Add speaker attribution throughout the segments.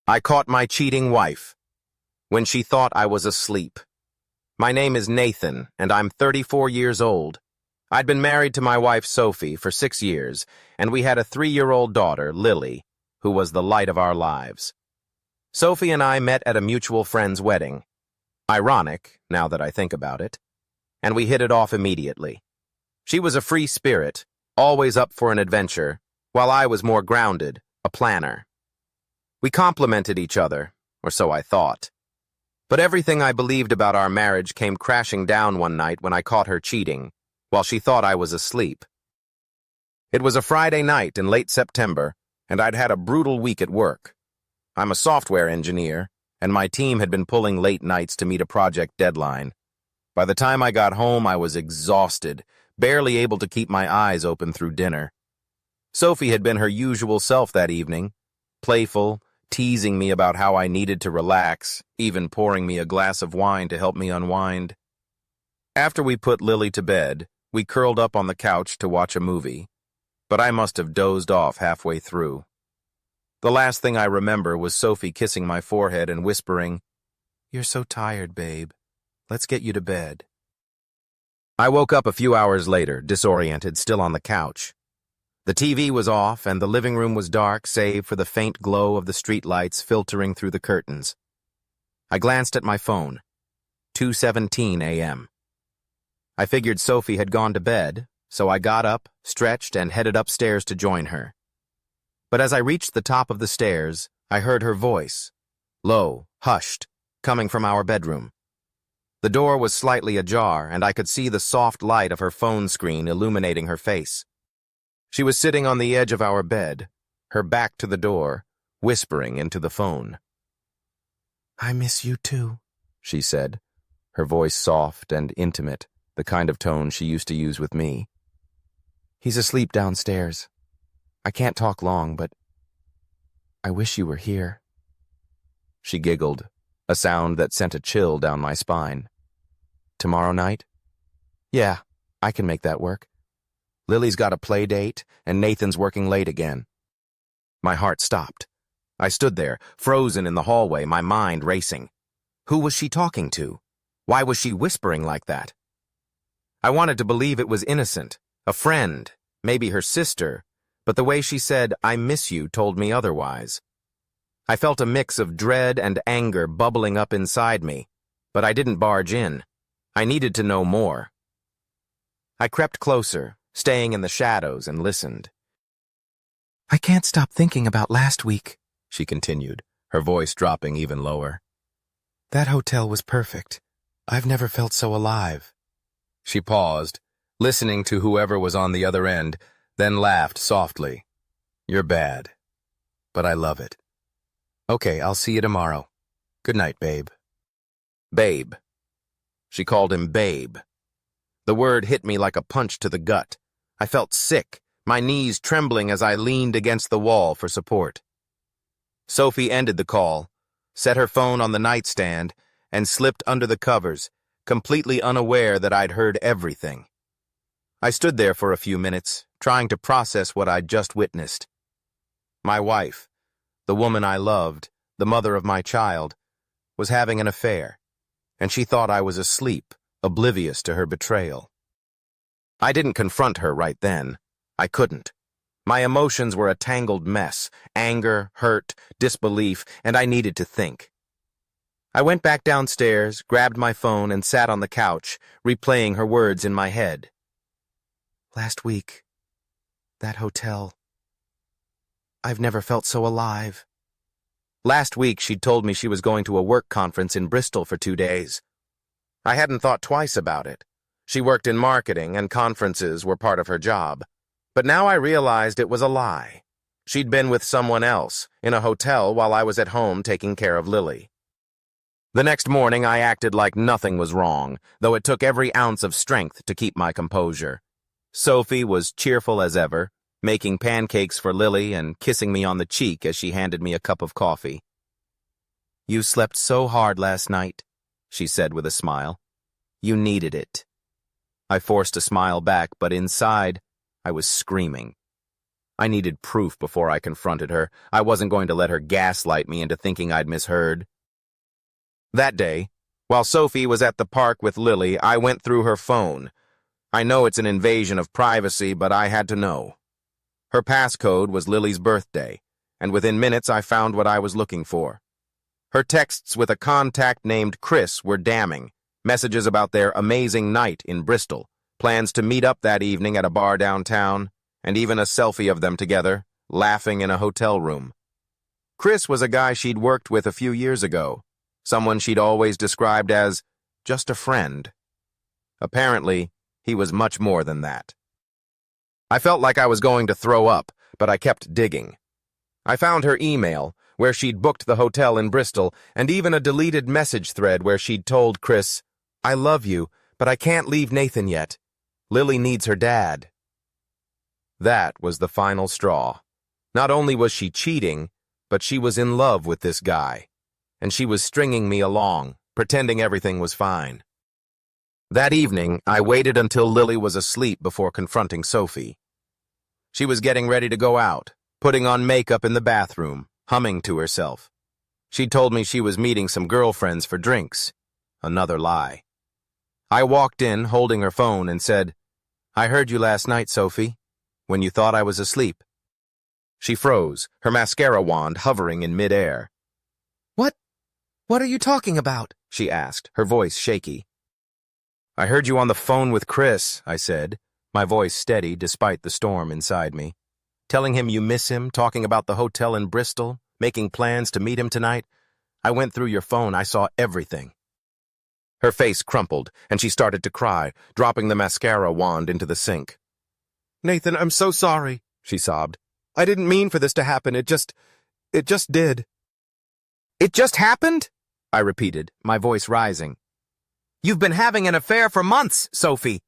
Speaker 1: I caught my cheating wife when she thought I was asleep. My name is Nathan, and I'm 34 years old. I'd been married to my wife, Sophie, for 6 years, and we had a 3-year-old daughter, Lily, who was the light of our lives. Sophie and I met at a mutual friend's wedding. Ironic, now that I think about it. And we hit it off immediately. She was a free spirit, always up for an adventure, while I was more grounded, a planner. We complemented each other, or so I thought. But everything I believed about our marriage came crashing down one night when I caught her cheating, while she thought I was asleep. It was a Friday night in late September, and I'd had a brutal week at work. I'm a software engineer, and my team had been pulling late nights to meet a project deadline. By the time I got home, I was exhausted, barely able to keep my eyes open through dinner. Sophie had been her usual self that evening, playful, teasing me about how I needed to relax, even pouring me a glass of wine to help me unwind. After we put Lily to bed, we curled up on the couch to watch a movie, but I must have dozed off halfway through. The last thing I remember was Sophie kissing my forehead and whispering, "You're so tired, babe. Let's get you to bed." I woke up a few hours later, disoriented, still on the couch. The TV was off, and the living room was dark, save for the faint glow of the streetlights filtering through the curtains. I glanced at my phone. 2:17 a.m. I figured Sophie had gone to bed, so I got up, stretched, and headed upstairs to join her. But as I reached the top of the stairs, I heard her voice, low, hushed, coming from our bedroom. The door was slightly ajar, and I could see the soft light of her phone screen illuminating her face. She was sitting on the edge of our bed, her back to the door, whispering into the phone. "I miss you too," she said, her voice soft and intimate, the kind of tone she used to use with me. "He's asleep downstairs. I can't talk long, but I wish you were here." She giggled, a sound that sent a chill down my spine. "Tomorrow night?" "Yeah, I can make that work. Lily's got a play date, and Nathan's working late again." My heart stopped. I stood there, frozen in the hallway, my mind racing. Who was she talking to? Why was she whispering like that? I wanted to believe it was innocent, a friend, maybe her sister, but the way she said, "I miss you," told me otherwise. I felt a mix of dread and anger bubbling up inside me, but I didn't barge in. I needed to know more. I crept closer, staying in the shadows, and listened. "I can't stop thinking about last week," she continued, her voice dropping even lower. "That hotel was perfect. I've never felt so alive." She paused, listening to whoever was on the other end, then laughed softly. "You're bad, but I love it. Okay, I'll see you tomorrow. Good night, babe." Babe. She called him Babe. The word hit me like a punch to the gut. I felt sick, my knees trembling as I leaned against the wall for support. Sophie ended the call, set her phone on the nightstand, and slipped under the covers, completely unaware that I'd heard everything. I stood there for a few minutes, trying to process what I'd just witnessed. My wife, the woman I loved, the mother of my child, was having an affair, and she thought I was asleep, oblivious to her betrayal. I didn't confront her right then. I couldn't. My emotions were a tangled mess, anger, hurt, disbelief, and I needed to think. I went back downstairs, grabbed my phone, and sat on the couch, replaying her words in my head. "Last week, that hotel. I've never felt so alive." Last week, she'd told me she was going to a work conference in Bristol for 2 days. I hadn't thought twice about it. She worked in marketing, and conferences were part of her job. But now I realized it was a lie. She'd been with someone else, in a hotel while I was at home taking care of Lily. The next morning, I acted like nothing was wrong, though it took every ounce of strength to keep my composure. Sophie was cheerful as ever, making pancakes for Lily and kissing me on the cheek as she handed me a cup of coffee. "You slept so hard last night," she said with a smile. "You needed it." I forced a smile back, but inside, I was screaming. I needed proof before I confronted her. I wasn't going to let her gaslight me into thinking I'd misheard. That day, while Sophie was at the park with Lily, I went through her phone. I know it's an invasion of privacy, but I had to know. Her passcode was Lily's birthday, and within minutes I found what I was looking for. Her texts with a contact named Chris were damning. Messages about their amazing night in Bristol, plans to meet up that evening at a bar downtown, and even a selfie of them together, laughing in a hotel room. Chris was a guy she'd worked with a few years ago, someone she'd always described as just a friend. Apparently, he was much more than that. I felt like I was going to throw up, but I kept digging. I found her email, where she'd booked the hotel in Bristol, and even a deleted message thread where she'd told Chris, "I love you, but I can't leave Nathan yet. Lily needs her dad." That was the final straw. Not only was she cheating, but she was in love with this guy, and she was stringing me along, pretending everything was fine. That evening, I waited until Lily was asleep before confronting Sophie. She was getting ready to go out, putting on makeup in the bathroom, humming to herself. She told me she was meeting some girlfriends for drinks. Another lie. I walked in, holding her phone, and said, "I heard you last night, Sophie, when you thought I was asleep." She froze, her mascara wand hovering in midair. What are you talking about?" she asked, her voice shaky. "I heard you on the phone with Chris," I said, my voice steady despite the storm inside me. "Telling him you miss him, talking about the hotel in Bristol, making plans to meet him tonight. I went through your phone, I saw everything." Her face crumpled, and she started to cry, dropping the mascara wand into the sink. "Nathan, I'm so sorry," she sobbed. "I didn't mean for this to happen, it just did." "It just happened?" I repeated, my voice rising. "You've been having an affair for months, Sophie.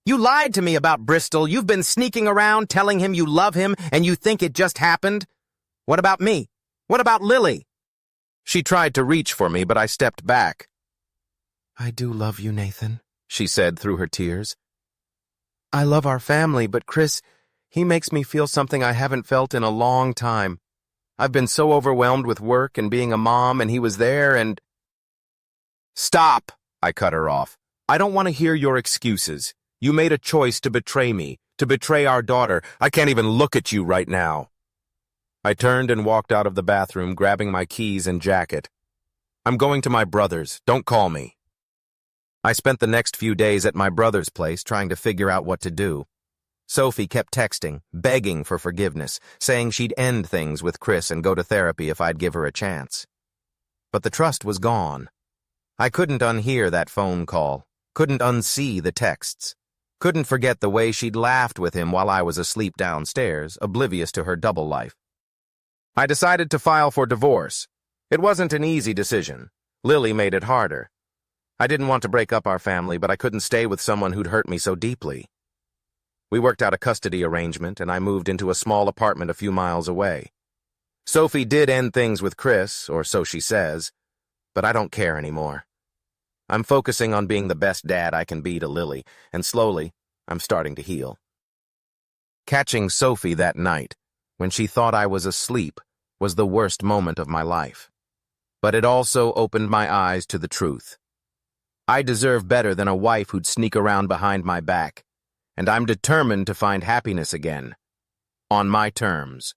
Speaker 1: You lied to me about Bristol. You've been sneaking around telling him you love him and you think it just happened. What about me? What about Lily?" She tried to reach for me, but I stepped back. "I do love you, Nathan," she said through her tears. "I love our family, but Chris, he makes me feel something I haven't felt in a long time. I've been so overwhelmed with work and being a mom, and he was there and—" "Stop!" I cut her off. "I don't want to hear your excuses. You made a choice to betray me, to betray our daughter. I can't even look at you right now." I turned and walked out of the bathroom, grabbing my keys and jacket. "I'm going to my brother's. Don't call me." I spent the next few days at my brother's place trying to figure out what to do. Sophie kept texting, begging for forgiveness, saying she'd end things with Chris and go to therapy if I'd give her a chance. But the trust was gone. I couldn't unhear that phone call, couldn't unsee the texts, couldn't forget the way she'd laughed with him while I was asleep downstairs, oblivious to her double life. I decided to file for divorce. It wasn't an easy decision. Lily made it harder. I didn't want to break up our family, but I couldn't stay with someone who'd hurt me so deeply. We worked out a custody arrangement, and I moved into a small apartment a few miles away. Sophie did end things with Chris, or so she says, but I don't care anymore. I'm focusing on being the best dad I can be to Lily, and slowly, I'm starting to heal. Catching Sophie that night, when she thought I was asleep, was the worst moment of my life. But it also opened my eyes to the truth. I deserve better than a wife who'd sneak around behind my back, and I'm determined to find happiness again, on my terms.